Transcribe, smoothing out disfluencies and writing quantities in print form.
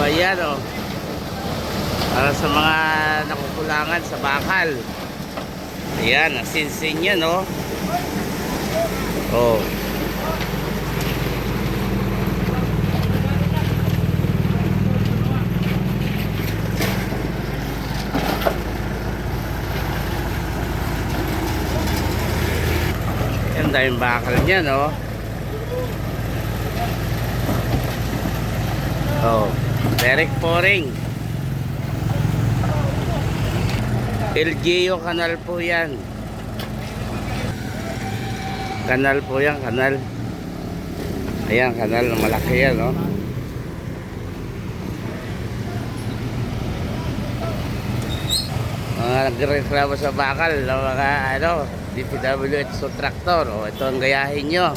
ayan o. Para sa mga nakukulangan sa bakal. Ayan, asin-sin yan o. Oh. Yan, daming bakal niyan o. Oh, direct pouring. LGU kanal po yan. Kanal po yan, kanal. Ayan, kanal na malaki yan, no? Mga nagreklamo sa bakal, mga DPWH tractor. O, ito ang gayahin nyo.